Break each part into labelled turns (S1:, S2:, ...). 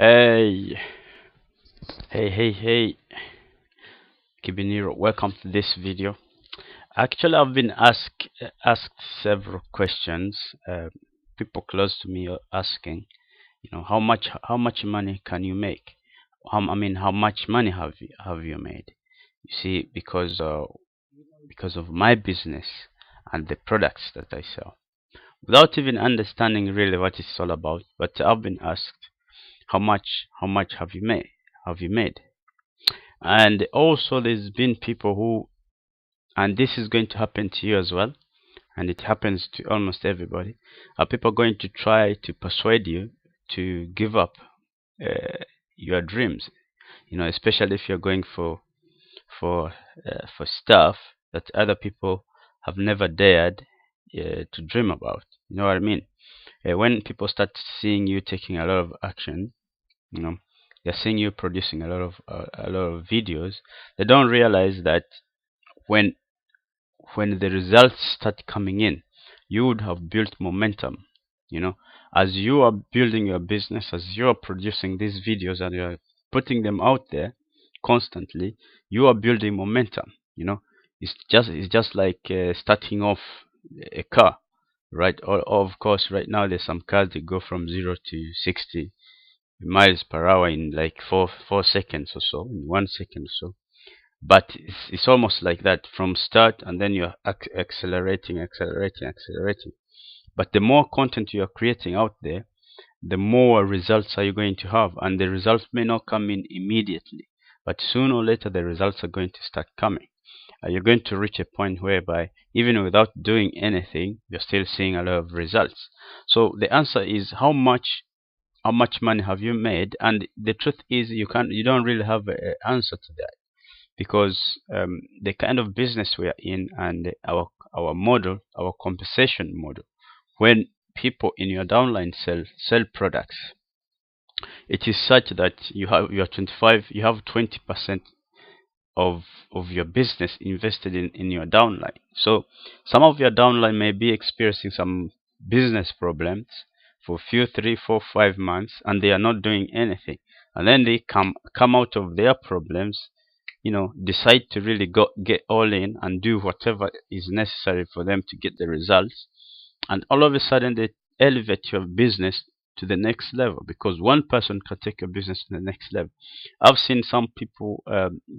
S1: Hey, hey, Kibiniro, welcome to this video. Actually, I've been asked several questions. People close to me are asking, how much money can you make? How much money have you made? You see, because of my business and the products that I sell, without even understanding really what it's all about. But I've been asked, how much have you made? And also there's been people who, and this is going to happen to you as well, and it happens to almost everybody, are people going to try to persuade you to give up uh, your dreams, especially if you're going for stuff that other people have never dared to dream about. You know what I mean? When people start seeing you taking a lot of action, you know they're seeing you producing a lot of videos. They don't realize that when when the results start coming in, you would have built momentum. As you are building your business, as you are producing these videos and you're putting them out there constantly, you are building momentum. It's just like starting off a car, right? Or of course, right now there's some cars that go from 0 to 60 miles per hour in like four seconds or so, in 1 second or so. But it's almost like that from start, and then you're accelerating. But the more content you are creating out there, the more results are you going to have, and the results may not come in immediately, but sooner or later the results are going to start coming. You're going to reach a point whereby even without doing anything, you're still seeing a lot of results. So the answer is, how much money have you made? And the truth is, you don't really have an answer to that, because the kind of business we are in, and our model, our compensation model, when people in your downline sell products, it is such that you have 20% of your business invested in your downline. So some of your downline may be experiencing some business problems for a few, 3, 4, 5 months, and they are not doing anything. And then they come out of their problems, decide to really get all in and do whatever is necessary for them to get the results. And all of a sudden they elevate your business to the next level, because one person can take your business to the next level. I've seen some people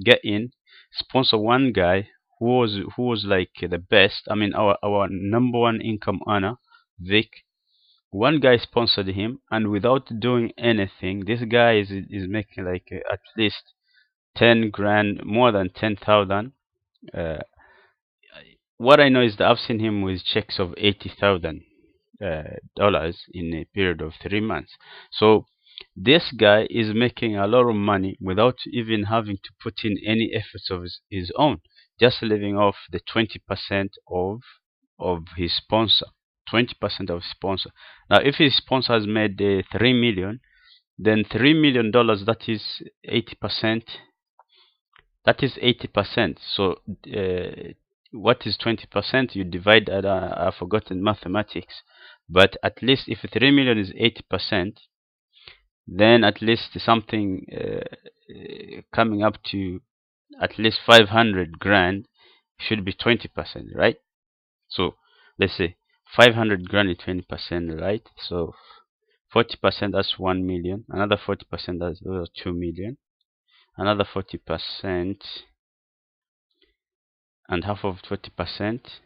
S1: get in, sponsor one guy who was like the best. I mean, our number one income earner, Vic. One guy sponsored him, and without doing anything, this guy is making like at least 10 grand, more than 10,000. Uh, what I know is that I've seen him with checks of $80,000 in a period of 3 months. So this guy is making a lot of money without even having to put in any efforts of his own, just living off the 20% of his sponsor. 20% of sponsor. Now, if his sponsor has made 3 million, then $3 million, that is 80%. That is 80%. So what is 20%? You divide that. I've forgotten mathematics, but at least if 3 million is 80%, then at least something coming up to at least 500 grand should be 20%, right? So let's say 500 grand is 20%, right? So 40%, that's 1 million. Another 40%, that's 2 million. Another 40%, and half of 20%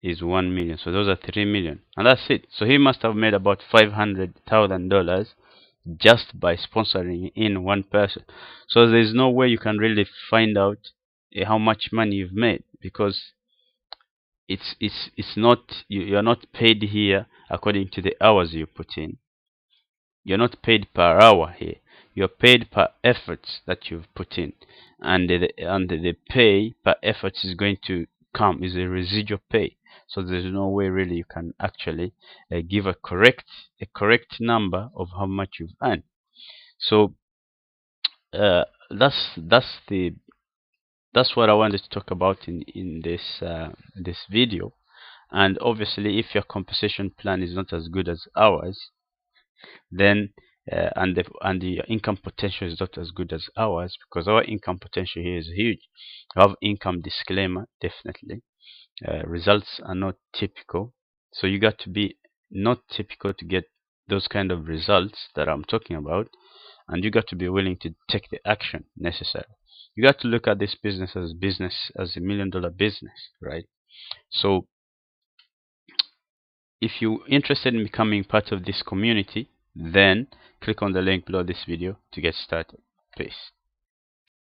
S1: is 1 million. So those are 3 million, and that's it. So he must have made about $500,000 just by sponsoring in one person. So there's no way you can really find out how much money you've made, because it's not, you're not paid here according to the hours you put in. You're not paid per hour here. You're paid per efforts that you've put in, and the pay per effort is going to come is a residual pay. So there's no way really you can actually give a correct number of how much you've earned. So uh, that's what I wanted to talk about in this video. And obviously, if your compensation plan is not as good as ours, then and the income potential is not as good as ours, because our income potential here is huge. We have income disclaimer, definitely. Results are not typical, so you got to be not typical to get those kind of results that I'm talking about, and you got to be willing to take the action necessary. You got to look at this business as a $1 million business, right? So if you're interested in becoming part of this community, then click on the link below this video to get started. Peace.